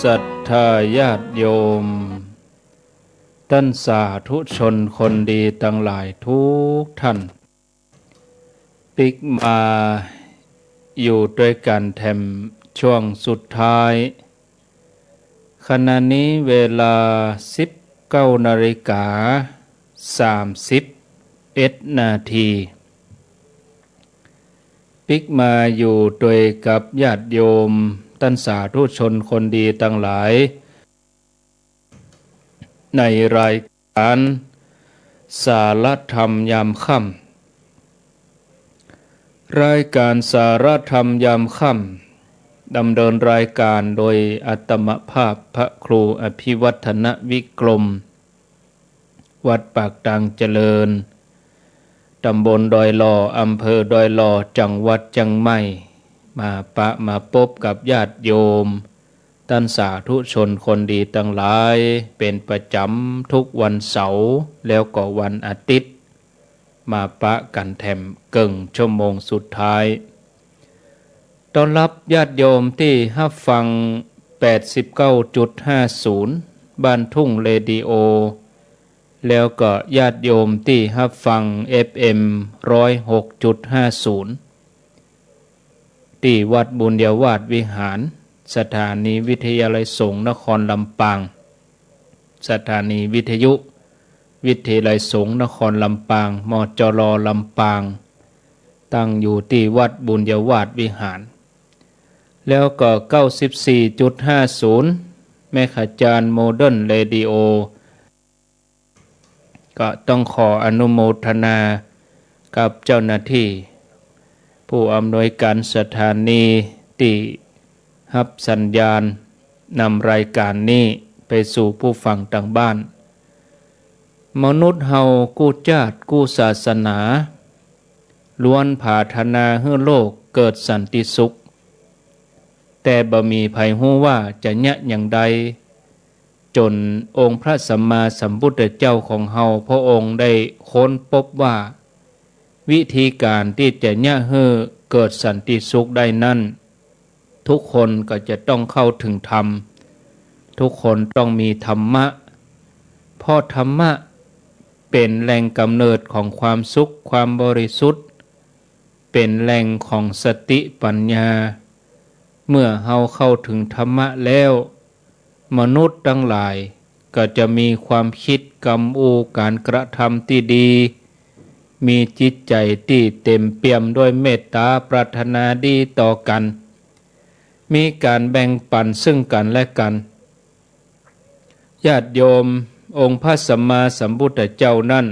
ศรัทธาญาติโยมท่านสาธุชนคนดีทั้งหลายทุกท่านปิกมาอยู่ด้วยกันแถมช่วงสุดท้ายขณะนี้เวลา 19:31 นาทีปิกมาอยู่ด้วยกับญาติโยมท่านสาธุชนคนดีทั้งหลายในรายการสารธรรมยามค่ำรายการสารธรรมยามค่ำดำเนินรายการโดยอาตมภาพพระครูอภิวัฒนวิกรมวัดปากดังเจริญตำบลดอยหล่ออำเภอดอยหล่อจังหวัดเชียงใหม่มาพบกับญาติโยมท่านสาธุชนคนดีทั้งหลายเป็นประจำทุกวันเสาร์แล้วก็วันอาทิตย์มาปะกันแถมเกิ่งชั่วโมงสุดท้ายต้อนรับญาติโยมที่รับฟัง 89.50 บ้านทุ่งเรดิโอแล้วก็ญาติโยมที่รับฟัง FM 106.50 ที่วัดบุญยวาสวิหารสถานีวิทยาลัยสงฆ์นครลำปางสถานีวิทยุวิทยาลัยสงฆ์นครลำปางมจรลำปางตั้งอยู่ที่วัดบุญยวาสวิหารแล้วก็ 94.50 แม่ขจารโมเดิร์นเรดิโอก็ต้องขออนุโมทนากับเจ้าหน้าที่ผู้อำนวยการสถานีที่รับสัญญาณนำรายการนี้ไปสู่ผู้ฟังต่างบ้านมนุษย์เฮากู้ชาติกู้ศาสนาล้วนปรารถนาให้โลกเกิดสันติสุขแต่บ่มีไผฮู้ว่าจะยะอย่างใดจนองค์พระสัมมาสัมพุทธเจ้าของเฮาพระองค์ได้ค้นพบว่าวิธีการที่จะยะให้เกิดสันติสุขได้นั้นทุกคนก็จะต้องเข้าถึงธรรมทุกคนต้องมีธรรมะเพราะธรรมะเป็นแหล่งกำเนิดของความสุขความบริสุทธิ์เป็นแหล่งของสติปัญญาเมื่อเฮาเข้าถึงธรรมะแล้วมนุษย์ทั้งหลายก็จะมีความคิดกำอูการกระทำที่ดีมีจิตใจที่เต็มเปี่ยมด้วยเมตตาปรารถนาดีต่อกันมีการแบ่งปันซึ่งกันและกันญาติโยมองค์พระสัมมาสัมพุทธเจ้านั้น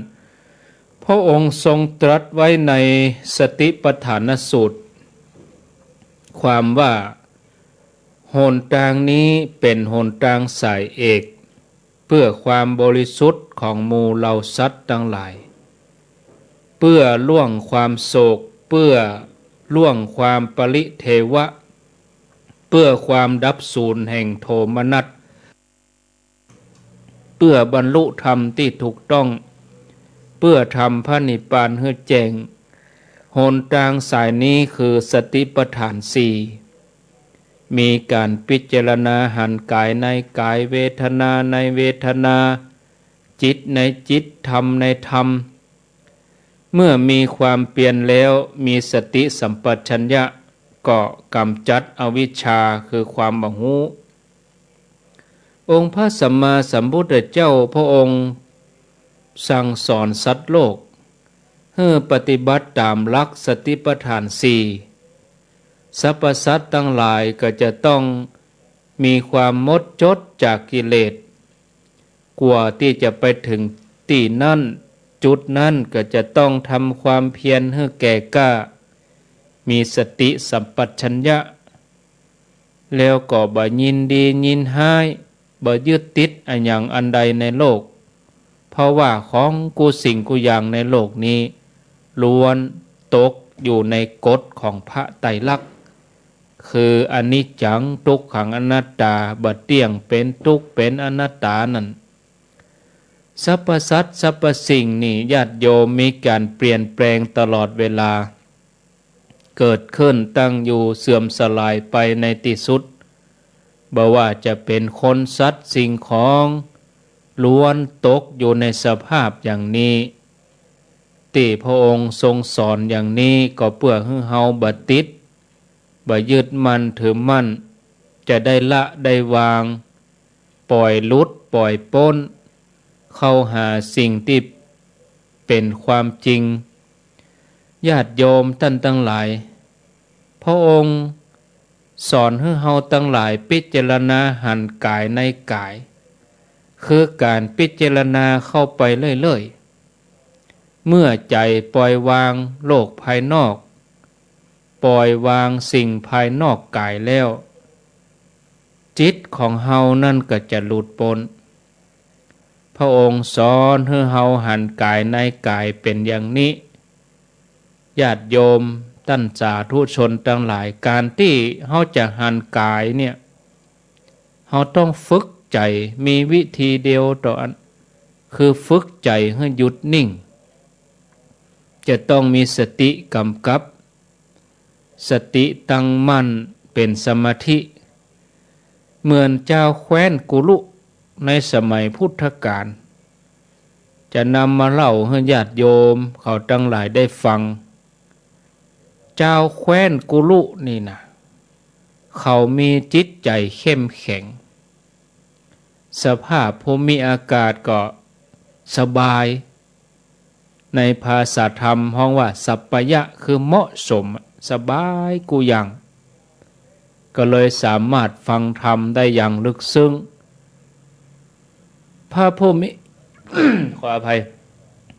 พระองค์ทรงตรัสไว้ในสติปัฏฐานสูตรความว่าหนทางนี้เป็นหนทางสายเอกเพื่อความบริสุทธิ์ของหมู่เหล่าสัตว์ทั้งหลายเพื่อล่วงความโศกเพื่อล่วงความปริเทวะเพื่อความดับสูญแห่งโทมนัสเพื่อบรรลุธรรมที่ถูกต้องเพื่อทำพระนิพพานให้แจ้งหนทางสายนี้คือสติปัฏฐานสี่มีการพิจารณาหันกายในกายเวทนาในเวทนาจิตในจิตธรรมในธรรมเมื่อมีความเปลี่ยนแล้วมีสติสัมปชัญญะก็กำจัดอวิชชาคือความบ่ฮู้องค์พระสัมมาสัมพุทธเจ้าพระองค์สั่งสอนสัตว์โลกให้ปฏิบัติตามหลักสติปัฏฐานสี่สรรพสัตว์ทั้งหลายก็จะต้องมีความหมดจดจากกิเลสกว่าที่จะไปถึงที่นั่นจุดนั้นก็จะต้องทำความเพียรให้แก่กล้ามีสติสัมปชัญญะแล้วก็บ่ยินดียินร้ายบ่ยึดติดอันอย่างอันใดในโลกเพราะว่าของกูสิ่งกูอย่างในโลกนี้ล้วนตกอยู่ในกฎของพระไตรลักษณ์คืออนิจจังทุกขังอนัตตาบ่เที่ยงเป็นทุกข์เป็นอนัตตานั่นสรรพสัตว์สรรพสิ่งนี่ญาติโยมมีการเปลี่ยนแปลงตลอดเวลาเกิดขึ้นตั้งอยู่เสื่อมสลายไปในที่สุด บ่ว่าจะเป็นคนสัตว์สิ่งของล้วนตกอยู่ในสภาพอย่างนี้ที่พระองค์ทรงสอนอย่างนี้ก็เพื่อให้เฮาบ่ติดบ่ยึดมั่นถือมั่นจะได้ละได้วางปล่อยลุดปล่อยพ้นเข้าหาสิ่งที่เป็นความจริงญาติโยมท่านทั้งหลายพระองค์สอนให้เฮาทั้งหลายพิจารณาหันกายในกายคือการพิจารณาเข้าไปเรื่อยๆเมื่อใจปล่อยวางโลกภายนอกปล่อยวางสิ่งภายนอกกายแล้วจิตของเฮานั่นก็จะหลุดพ้นพระองค์สอนให้เฮาหันกายในกายเป็นอย่างนี้ญาติโยมท่านสาธุชนทั้งหลายการที่เฮาจะหันกายเนี่ยเฮาต้องฝึกใจมีวิธีเดียวต่ออันคือฝึกใจให้หยุดนิ่งจะต้องมีสติกำกับสติตั้งมั่นเป็นสมาธิเหมือนเจ้าแคว้นกุลุในสมัยพุทธกาลจะนำมาเล่าให้ญาติโยมเขาทั้งหลายได้ฟังเจ้าแคว้นกุลุนี่นะเขามีจิตใจเข้มแข็งสภาพภูมิอากาศก็สบายในภาษาธรรมห้องว่าสัปปยะคือเหมาะสมสบายกูยังก็เลยสามารถฟังธรรมได้อย่างลึกซึ้งพระผู้มี ขออภัย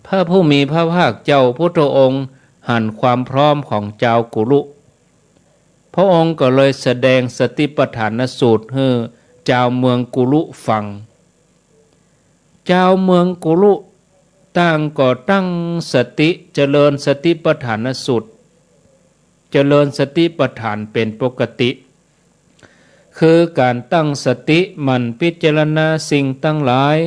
พระผู้มีพระภาคเจ้าพุทธองค์หันความพร้อมของเจ้ากุลุพระองค์ก็เลยแสดงสติปัฏฐานสูตรให้เจ้าเมืองกุลุฟังเจ้าเมืองกุลุตั้งก็ตั้งสติเจริญสติปัฏฐานสูตรเจริญสติปัฏฐานเป็นปกติคือการตั้งสติมันพิจารณาสิ่งทั้งหลาย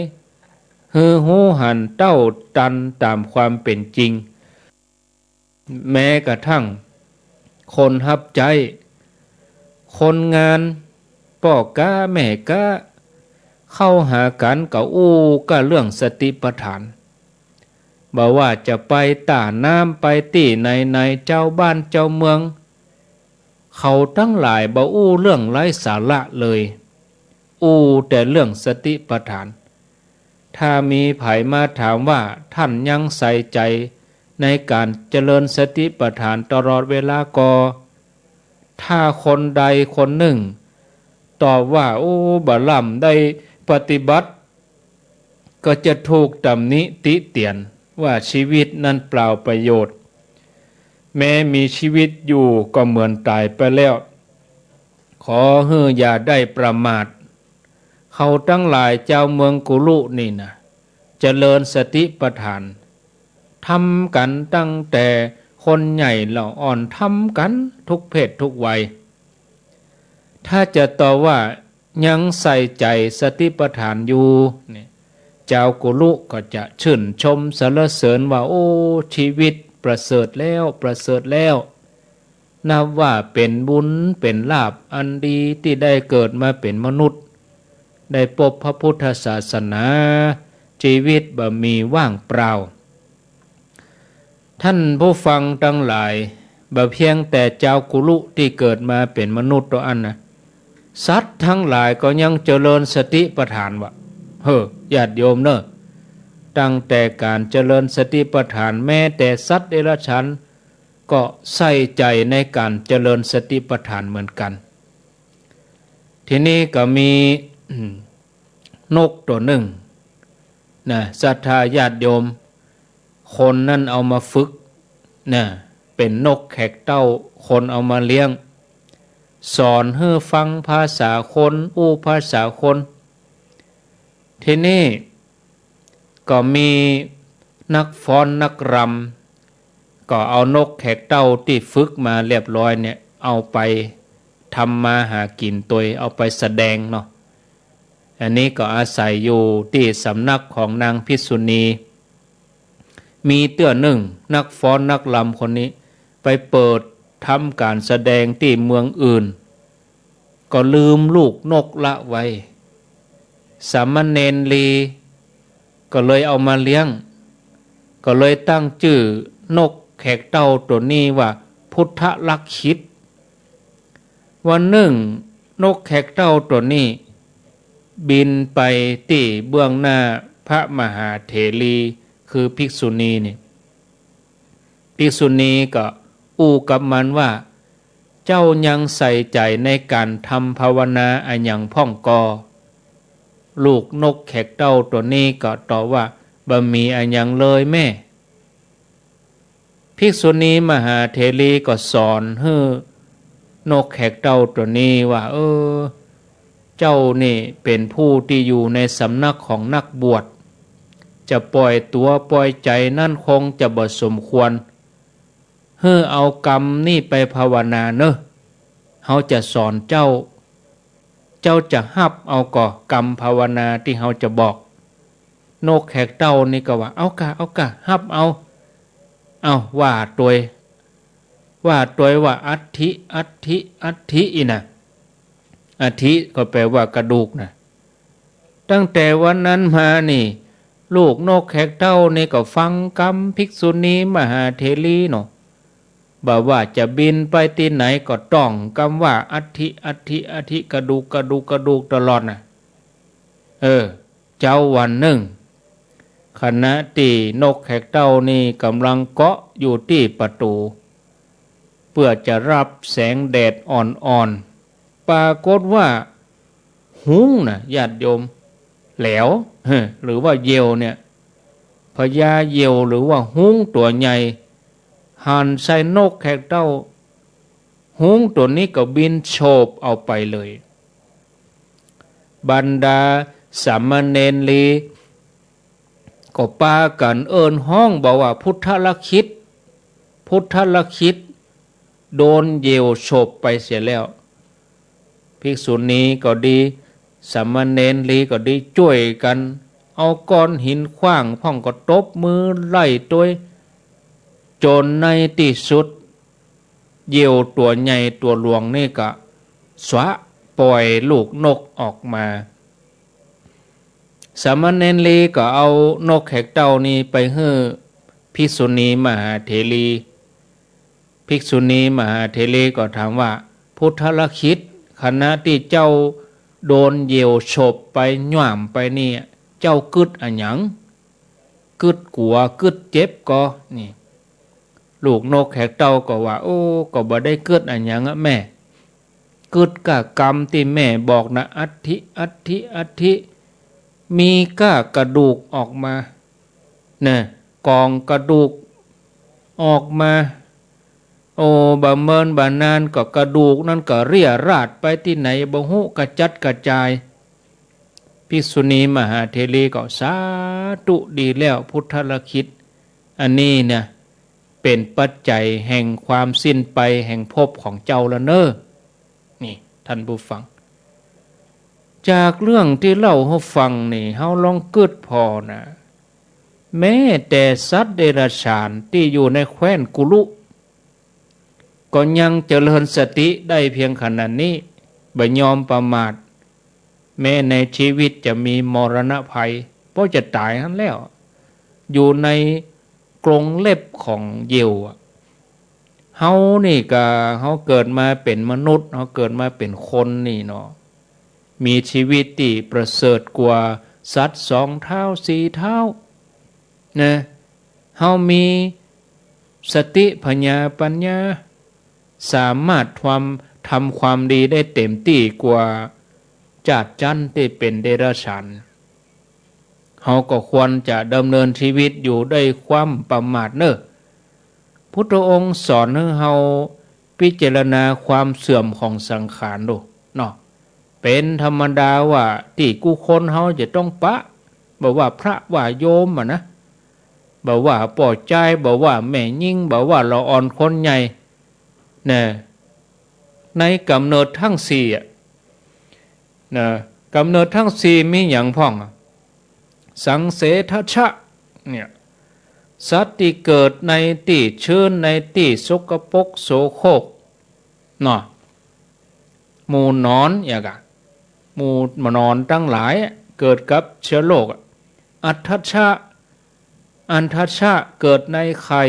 ฮือหูหันเต้าตันตามความเป็นจริงแม้กระทั่งคนหับใจคนงานพ่อกะแม่กะเข้าหากันกับก็เรื่องสติปัฏฐานบ่ว่าจะไปต่าน้ำไปตีในเจ้าบ้านเจ้าเมืองเขาทั้งหลายบ่เรื่องไร้สาระเลยแต่เรื่องสติปัฏฐานถ้ามีไผมาถามว่าท่านยังใส่ใจในการเจริญสติปัฏฐานตลอดเวลาก็ถ้าคนใดคนหนึ่งตอบว่าบ่ล่ำได้ปฏิบัติก็จะถูกตำหนิติเตียนว่าชีวิตนั้นเปล่าประโยชน์แม้มีชีวิตอยู่ก็เหมือนตายไปแล้วขอให้อย่าได้ประมาทเขาทั้งหลายเจ้าเมืองกุลุนี่นะเจริญสติปัฏฐานทำกันตั้งแต่คนใหญ่เหล่าอ่อนทำกันทุกเพศทุกวัยถ้าจะต่อว่ายังใส่ใจสติปัฏฐานอยู่เนี่ยเจ้ากุลุก็จะชื่นชมสรรเสริญว่าชีวิตประเสริฐแล้วประเสริฐแล้วนับว่าเป็นบุญเป็นลาภอันดีที่ได้เกิดมาเป็นมนุษย์ได้พบพระพุทธศาสนาชีวิตบ่มีว่างเปล่าท่านผู้ฟังทั้งหลายบ่เพียงแต่เจ้ากุลุที่เกิดมาเป็นมนุษย์ตัวอันนะสัตว์ทั้งหลายก็ยังเจริญสติปัฏฐานว่าญาติโยมเนอะตั้งแต่การเจริญสติปัฏฐานแม้แต่สัตว์เดรัจฉานก็ใส่ใจในการเจริญสติปัฏฐานเหมือนกันทีนี้ก็มีนกตัวหนึ่งนะศรัทธาญาติโยมคนนั่นเอามาฝึกนะเป็นนกแขกเต้าคนเอามาเลี้ยงสอนให้ฟังภาษาคนภาษาคนทีนี้ก็มีนักฟ้อนนักรำก็เอานกแขกเต้าที่ฝึกมาเรียบร้อยเนี่ยเอาไปทำมาหากินตัวเอาไปแสดงเนาะอันนี้ก็อาศัยอยู่ที่สำนักของนางภิกษุณีมีเตื้อหนึ่งนักฟ้อนนักรำคนนี้ไปเปิดทำการแสดงที่เมืองอื่น ก็ลืมลูกนกละไว้สามเณรลีก็เลยเอามาเลี้ยงก็เลยตั้งชื่อนกแขกเต้าตัวนี้ว่าพุทธลักขิตวันหนึ่งนกแขกเต้าตัวนี้บินไปที่เบื้องหน้าพระมหาเถรีคือภิกษุณีนี่ภิกษุณีก็อู้กับมันว่าเจ้ายังใส่ใจในการทำภาวนาอันยังพ่องกอลูกนกแขกเต้าตัวนี้ก็ตอบว่าบ่มีอันยังเลยแม่ภิกษุณีมหาเถรีก็สอนให้นกแขกเต้าตัวนี้ว่าเจ้านี่เป็นผู้ที่อยู่ในสำนักของนักบวชจะปล่อยตัวปล่อยใจนั่นคงจะบ่สมควรให้เอากรรมนี่ไปภาวนาเนอะเขาจะสอนเจ้าจะฮับเอาก่อกรรมภาวนาที่เขาจะบอกนกแขกเต้านี่ก็ว่าเอากะฮับเอาว่าตัวว่าอัฐิอีนะอัฐิก็แปลว่ากระดูกนะตั้งแต่วันนั้นมานี่ลูกนกแขกเต้านี่ก็ฟังกรรมภิกษุณีมหาเถรีเนาะบอกว่าจะบินไปที่ไหนก็ต้องคำว่าอัฐิกระดูกตลอดนะเจ้าวันหนึ่งขณะที่นกแขกเต้านี่กำลังเกาะอยู่ที่ประตูเพื่อจะรับแสงแดดอ่อนปรากฏว่าหุงนะญาติโยมแหลวหรือว่าเหยี่ยวเนี่ยพญาเหยี่ยวหรือว่าหุงตัวใหญ่หันใส่นกแขกเต้าหุงตัวนี้ก็บินโฉบเอาไปเลยบรรดาสามเณรลีก็ปากันเอิ้นห้องบอกว่าพุทธลักขิตโดนเหยี่ยวโฉบไปเสียแล้วภิกษุณีก็ดีสามเณรลีก็ดีช่วยกันเอาก้อนหินขว้างพ่องก็ตบมือไล่ตัวจนในที่สุดเหยี่ยวตัวใหญ่ตัวหลวงนี่ก็สวะปล่อยลูกนกออกมาสามเณรลีก็เอานกแขกเต้านี้ไปให้ภิกษุณีมหาเถรีภิกษุณีมหาเถรีก็ถามว่าพุทธลักขิตขณะที่เจ้าโดนเหยี่ยวฉบไปหย่ามไปนี่เจ้ากึดอันหยังกึดกลัวกึดเจ็บก็นี่ลูกนกแขกเต้าก็ว่าก็บ่ได้กึดอันหยังแม่กึดกะกรรมที่แม่บอกนะอัฐิมีก้ากระดูกออกมาเนี่ยกองกระดูกออกมาบะเมินบะนานก็กระดูกนั่นก็เรี่ยราดไปที่ไหนบ่ฮู้กระจัดกระจายภิกษุณีมหาเถรีก็สาธุดีแล้วพุทธลักขิตอันนี้เนี่ยเป็นปัจจัยแห่งความสิ้นไปแห่งภพของเจ้าละเนอนี่ท่านผู้ฟังจากเรื่องที่เล่าให้ฟังนี่เฮาลองกึดพอนะแม้แต่สัตว์เดรัจฉานที่อยู่ในแคว้นกุลุก็ยังเจริญสติได้เพียงขนาดนี้บ่ยอมประมาทแม้ในชีวิตจะมีมรณะภัยเพราะจะตายนั้นแล้วอยู่ในกรงเล็บของเหยี่ยวเฮานี่ก็เฮาเกิดมาเป็นมนุษย์เฮาเกิดมาเป็นคนนี่เนาะมีชีวิตที่ประเสริฐกว่าสัตว์2 เท้า 4 เท้านะเฮามีสติปัญญาสามารถทำความดีได้เต็มที่กว่าจาดจันที่เป็นเดรัจฉานเฮาก็ควรจะดำเนินชีวิตอยู่ด้วยความประมาทเนอะพุทธองค์สอนให้เฮาพิจารณาความเสื่อมของสังขารดูเนาะเป็นธรรมดาว่าที่กูคนเฮาจะต้องปะบอกว่าพระว่าโยมนะบอกว่าป่อใจบอกว่าแม่ยิ่งบอกว่าเราอ่อนคนใหญ่นะในกำเนิดทั้งสี่นะกำเนิดทั้งสี่มีอย่างพ่องสังเสทชะเนี่ยสัตว์ที่เกิดในที่ชื้นในที่สกปรกโสโครกเนาะ หมู่นอนอย่างกะหมู่นอนทั้งหลายเกิดกับเชื้อโรคอัฏฐชะอันทัชชะเกิดในไข่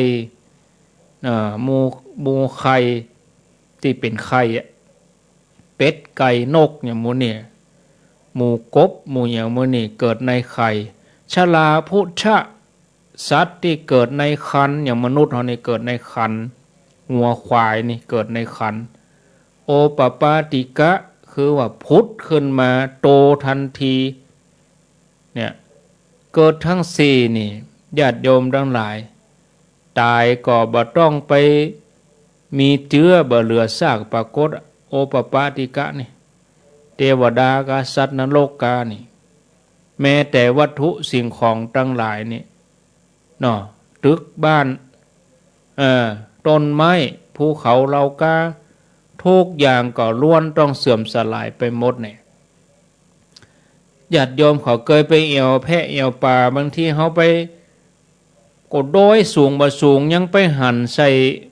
หมูไข่ที่เป็นไข่เป็ดไก่นกอย่างมูเนี่ยหมูกบหมูอย่างมูนี่เกิดในไข่ชลาพุชะสัตว์ที่เกิดในคันอย่างมนุษย์เรานี่เกิดในคันงัวควายนี่เกิดในคันโอปปาติกะคือว่าพุทธขึ้นมาโตทันทีเนี่ยเกิดทั้งสี่นี่ญาติโยมทั้งหลายตายก็บ่ต้องไปมีเจื้อบ่เหลือซากปรากฏโอปปาติกะนี่เทวดากาสัตว์นรกกานี่แม้แต่วัตถุสิ่งของทั้งหลายนี่เนาะตึกบ้านต้นไม้ภูเขาเหล่ากาทุกอย่างก็ล้วนต้องเสื่อมสลายไปหมดเนี่ยญาติโยมเขาเคยไปเอี่ยวแพะเอี่ยวป่าบางทีเขาไปกดโดยสูงบ่สูงยังไปหั่นใส่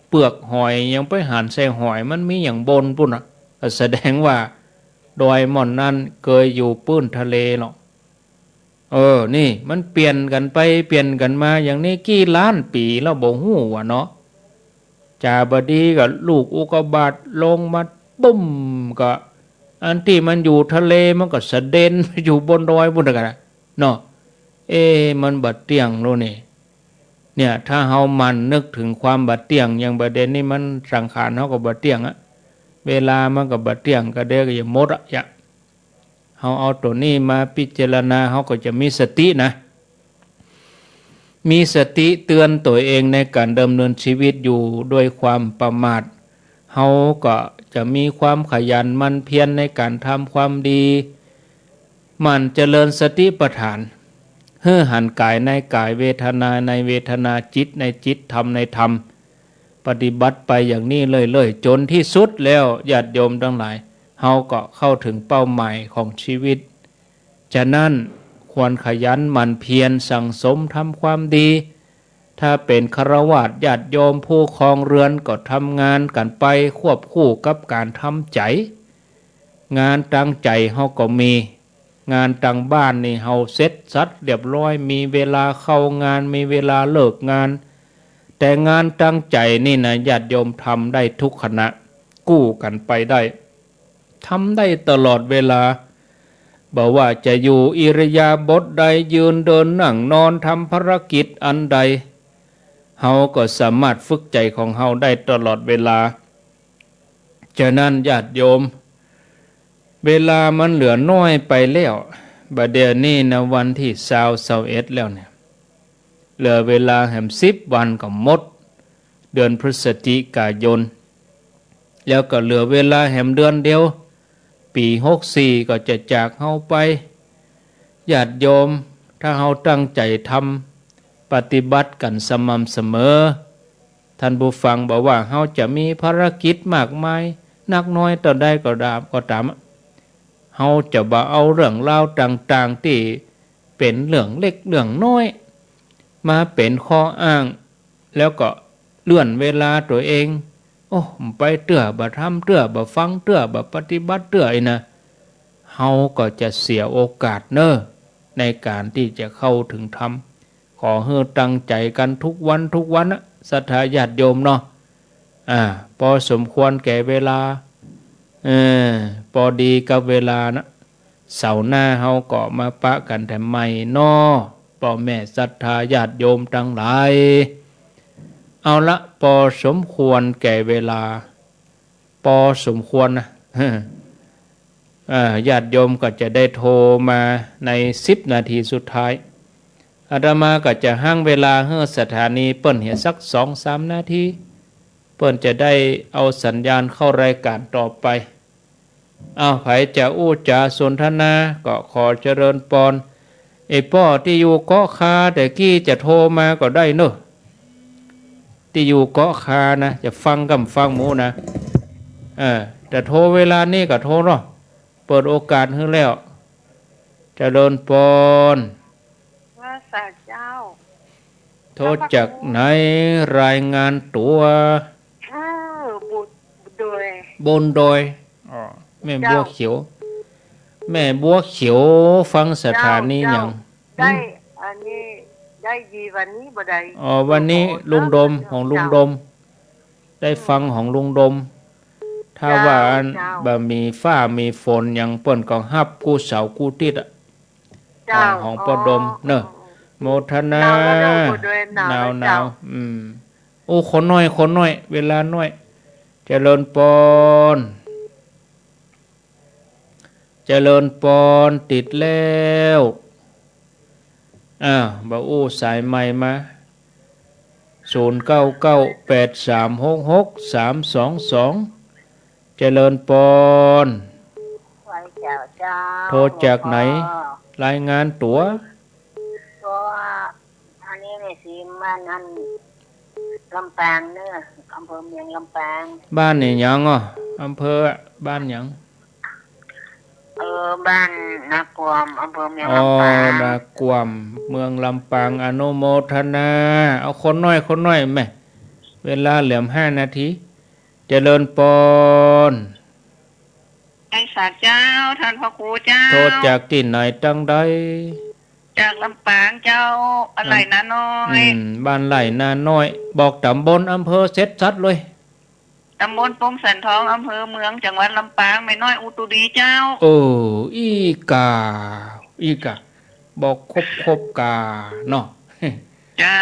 เปลือกหอยยังไปหั่นใส่หอยมันมีอย่างบนปุ่นแสดงว่าดอยหม่อนนั้นเคยอยู่ปื้นทะเลหรอกนี่มันเปลี่ยนกันไปเปลี่ยนกันมาอย่างนี้กี่ล้านปีแล้วบ่ฮู้ว่าเนาะจาบดีกับลูกอุกกาบาตลงมาปุ้มก็อันที่มันอยู่ทะเลมันก็สะเด็นไปอยู่บนดอยบนกันเนาะมันบัดเตียงโลนี่เนี่ยถ้าเฮามันนึกถึงความบัดเตียงอย่างประเด็นนี้มันสังขารเฮาก็บัดเตียงเวลามันก็บัดเตียงก็เด้ก็อย่าหมดเฮาเอาตัวนี้มาพิจารณาเฮาก็จะมีสตินะมีสติเตือนตัวเองในการดำเนินชีวิตอยู่ด้วยความประมาทเฮาก็จะมีความขยันมันเพียรในการทำความดีมันเจริญสติปัฏฐานเฮือหันกายในกายเวทนาในเวทนาจิตในจิตธรรมในธรรมปฏิบัติไปอย่างนี้เลยจนที่สุดแล้วญาติโยมทั้งหลายเฮาก็เข้าถึงเป้าหมายของชีวิตฉะนั้นควรขยันหมั่นเพียรสั่งสมทำความดีถ้าเป็นฆราวาสญาติโยมผู้ครองเรือนก็ทำงานกันไปควบคู่กับการทำใจงานตั้งใจเฮาก็มีงานตั้งบ้านนี่เฮาเสร็จสัดเรียบร้อยมีเวลาเข้างานมีเวลาเลิกงานแต่งานตั้งใจนี่นะญาติโยมทำได้ทุกขณะกู้กันไปได้ทำได้ตลอดเวลาบอกว่าจะอยู่อิริยาบถใดยืนเดินนั่งนอนทำภารกิจอันใดเฮาก็สามารถฝึกใจของเฮาได้ตลอดเวลาฉะนั้นญาติโยมเวลามันเหลือน้อยไปแล้วบัดเดี๋ยวนี้นะวันที่21แล้วเนี่ยเหลือเวลาแห่ง10 วันก็หมดเดือนพฤศจิกายนแล้วก็เหลือเวลาแห่งเดือนเดียวปี64ก็จะจากเฮาไปญาติโยมถ้าเฮาตั้งใจทำปฏิบัติกันสม่ำเสมอท่านผู้ฟังบอกว่าเฮาจะมีภารกิจมากมายนักน้อยต่อได้ก็ตามเฮาจะบ่เอาเรื่องราวต่างๆที่เป็นเรื่องเล็กเรื่องน้อยมาเป็นข้ออ้างแล้วก็เลื่อนเวลาตัวเองไปเตื้อบ่ทำเตื้อบ่ฟังเตื้อบ่ปฏิบัติเตื้อนะเฮาก็จะเสียโอกาสในการที่จะเข้าถึงธรรมขอให้ตั้งใจกันทุกวันนะศรัทธาญาติโยมเนาะพอสมควรแก่เวลาพอดีกับเวลานะเสาร์หน้าเฮาก็มาปะกันแต่ใหม่เนาะพ่อแม่ศรัทธาญาติโยมทั้งหลายเอาละพอสมควรแก่เวลาพอสมควรนะญาติโยมก็จะได้โทรมาใน10 นาทีสุดท้ายอาตมาก็จะห้างเวลาให้สถานีเปิ้นเหียสัก 2-3 นาทีเปิ้นจะได้เอาสัญญาณเข้ารายการต่อไปไผจะอู้จาสนทนาก็ขอเจริญพรป้อที่อยู่เกาะคาแต่กี้จะโทรมาก็ได้เนอะที่อยู่เกาะคานะจะฟังหมูนะแต่โทรเวลานี้ก็โทรเนาะเปิดโอกาสให้แล้วเจริญพรว่าสาเจ้าโทรจากไหนรายงานตัวบุญโดยบนโดย แม่บัวเขียว แม่บัวเขียวฟังสถานีหยังได้อันนี้ได้ยีวันนี้บ่ได้ อ๋อวันนี้ลุงดมของลุงดม ได้ฟังของลุงดม ถ้าว่าบ่มีฟ้ามีฝนหยังเปิ้นก็ฮับกู้เสากู้ติดอ่ะของปอดมเนอะโมทนาหนาวโอ้คนน้อยเวลาน้อยเจริญปอนติดแล้วบ่าอู้สายใหม่มา0998366322เจริญปอนโทรจากไหนรายงานตัวก็อันนี้เนี่ยสิมันอันลำปางเนื้ออำเภอเมืองลำปางบ้านนี่หยังอ่ะอำเภอบ้านหยังบ้านนากวมอำเภอเมืองลำปางนากวมเมืองลำปางอนุโมทนาเอาคนน้อยแม่เวลาเหลือ5 นาทีเจริญปอนไอ้สัตว์เจ้าท่านพระครูเจ้าโทษจากที่ไหนตั้งใดจากลำปางเจ้าอะไรนาน้อยบ้านไหลนาน้อยบอกตำบลอำเภอเสร็จสัดเลยตำบลปงสันทองอำเภอเมืองจังหวัดลำปางไม่น้อยอุตุดีเจ้าอีกาบอกครบกาเนาะเจ้า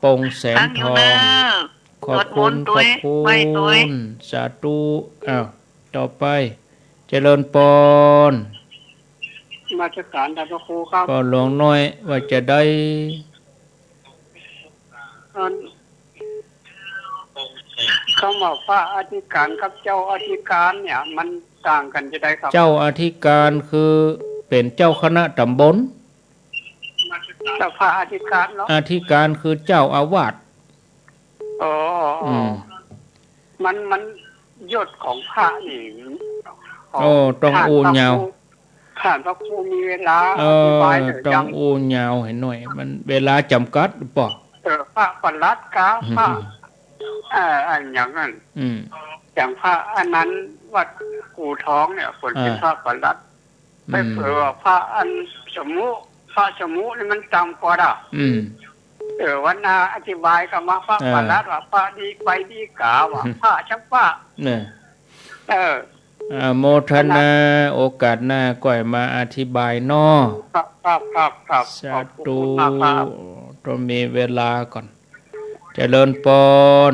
ปงแสนทองขอบคุณสาธุต่อไปเจริญปอนมาจัดการท่านพระครูครับก็หลวงน้อยว่าจะได้คำว่าพระอธิการกับเจ้าอธิการเนี่ยมันต่างกันจะได้ครับเจ้าอธิการคือเป็นเจ้าคณะตำบลเจ้าพระอธิการเนาะอธิการคือเจ้าอาวาสมันยศของพระนี่ต้องอูยาวท่านพระครูมีเวลาอธิบายต้องอูยาวให้หน่อยมันเวลาจำกัดหรือเปล่าพระปลัดกาพระอันอย่างนั้นอย่างพระอันนั้นวัดกู่ท้องเนี่ยคนเป็นพระปลัดไปเผื่อพระอันสมุพระสมุนี่มันจำกว่าด่ะวันนาอธิบายกับมาพระปลัดว่าพระดีไปดีกาว่าพระชักพระเนี่ยโมทนาโอกาสหน้าก่อยมาอธิบายนอครับสาธุต้องมีเวลาก่อนเจริญปอน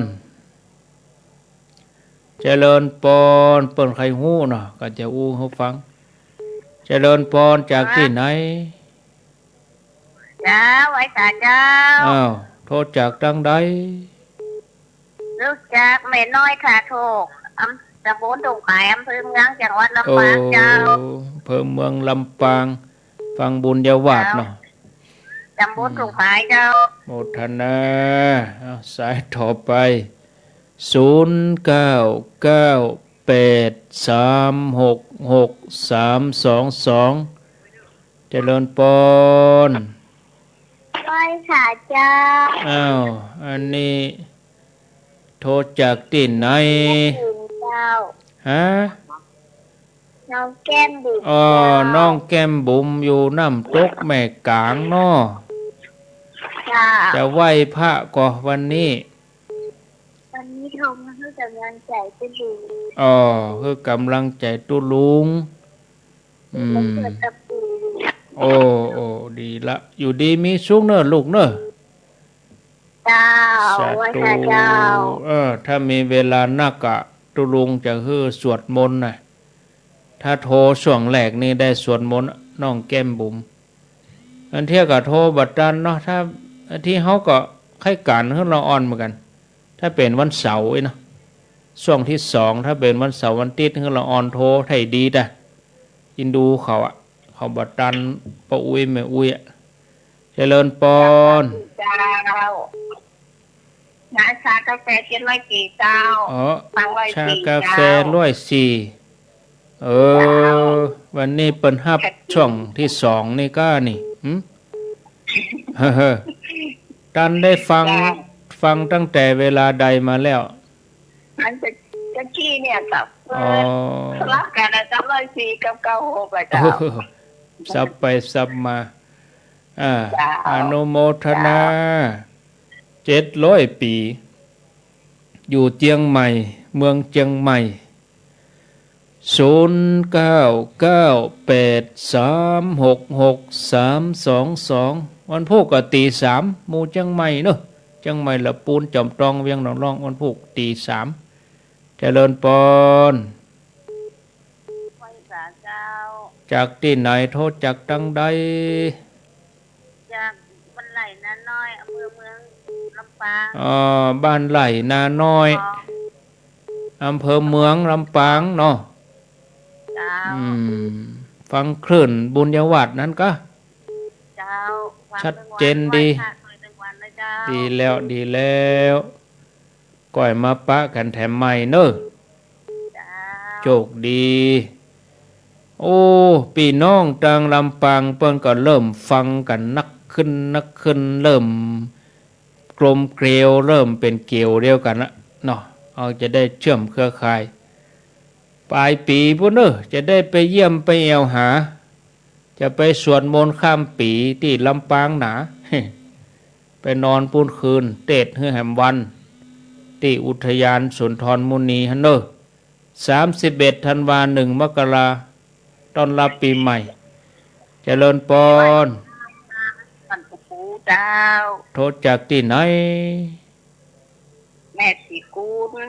เปิ้นใครฮู้เนาะก็จะอู้ให้ฟังเจริญปอนจากที่ไหนจ้าไว้ตาเจ้าโทษจากตั้งใดรู้จักแม่น้อยค่ะโทกตำบลดงขายอำเภอเมืองจังหวัดลำปางเจ้าอำเภอเมืองลำปางฟังบุญญาวาสเนาะตำบลดงขายเจ้าโมทนาสายต่อไป0998366322เจริญปอนไปค่ะเจ้าอันนี้โทรจากที่ไหนฮะน้องแก้มบุ๋มน้องแก้มบุ๋มอยู่น้ำตกแม่กลางเนาะจะไหว้พระก่อวันนี้โทรมาให้กำลังใจตุลุงคือกำลังใจตุลุงดีละอยู่ดีมีสุขเนอะลูกเนอะเจ้าเจ้าถ้ามีเวลานักอะตุลุงจะสวดมนต์นะถ้าโทรช่วงแรกนี่ได้สวดมนต์น้องแก้มบุ๋มอันเที่ยกับโทรบัดดันเนาะถ้าที่เขาก็ให้การให้เราอ่อนเหมือนกันถ้าเป็นวันเสาร์เนาะช่วงที่2ถ้าเป็นวันเสาร์วันติดให้เราอ่อนโทรให้ดีแต่อินดูเขาอะเขาบัดดันปะอุ้ยแม่อุ้ยเจริญปอนชากาแฟกิน104เจ้าชากาแฟ104วันนี้เปิดฮับช่วงที่2นี่ก็นี่ตันได้ฟังตั้งแต่เวลาใดมาแล้วมันจะขี้เนี่ยกับสลับกันนะ 904กับ96ไป เอ เจ้า อสับไปสับมาจ้าอนุโมทนา700 ปี อยู่เจียงใหม่ เมืองเจียงใหม่0998366322วันพุธก็ตี 3หมู่เจียงใหม่เนอะเจียงใหม่ละปูนจอมตรองเวียงหนองรองวันพุธตี 3เจริญปอนจากที่ไหนโทษจากตังใดจากบ้านไหลนาน้อยอำเภอเมืองลำปาง บ้านไหลนาน้อยอำเภอเมืองลำปางเนาะฟังคลื่นบุญญาวัดนั้นก็ชัดเจนดีดีแล้วดีแล้วก่อยมาปะกันแถมใหม่เนอะโชคดีโอ้พี่น้องทางลำปางเปิ้นก็เริ่มฟังกันนักขึ้นเริ่มกลมเกลียวเริ่มเป็นเกลียวเดียวกันละเนาะเอาจะได้เชื่อมเครือข่ายปลายปีพุ่นเนอะจะได้ไปเยี่ยมไปแอวหาจะไปสวดมนต์ข้ามปีที่ลำปางหนา ไปนอนปูนคืนเตดเฮือแหมวันที่อุทยานสุนทรมุนีฮันเนอร์31 ธันวาคม 1 มกราต้อนรับปีใหม่เจริญปอนท่านปู่เจ้าโทษจากที่ไหนแม่สีกูล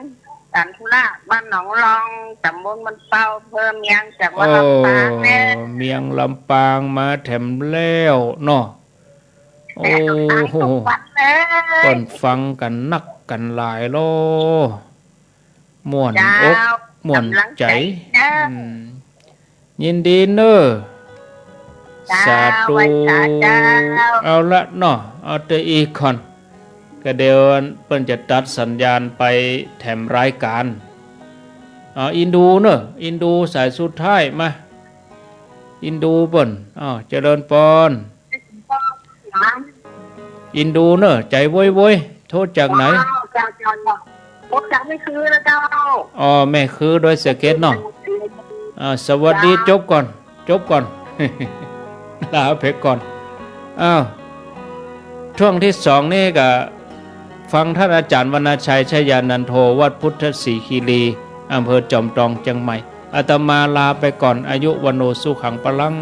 สันทุระบ้านหนองรองตำบลมันเป้าเพิ่มเมียงจากวัดลำปางแน่เมียงลำปางมาแถมแล้วเนาะโอ้โหก่อนฟังกันนักกันหลายโลม่วนอกม่วนใจยินดีเนอะสาธุเอาละเนาะเอาแต่อีกคนก็เดี๋ยวเปิ้นจะตัดสัญญาณไปแถมรายการอินดูเนอะอินดูสายสุดท้ายมาอินดูเปิ้นเจริญปอนอินดูเนอะใจโว้ยโทษจากไหนโทษจากไม่คือนะเจ้าแม่คือโดยสเก็ตเนาะสวัสดีจบก่อนลาเพกก่อนช่วงที่2นี่ก็ฟังท่านอาจารย์วรรณชัยชยานันโทวัดพุทธศรีคีรีอำเภอจอมทองเชียงใหม่อาตมาลาไปก่อนอายุวโนสุขังปลัง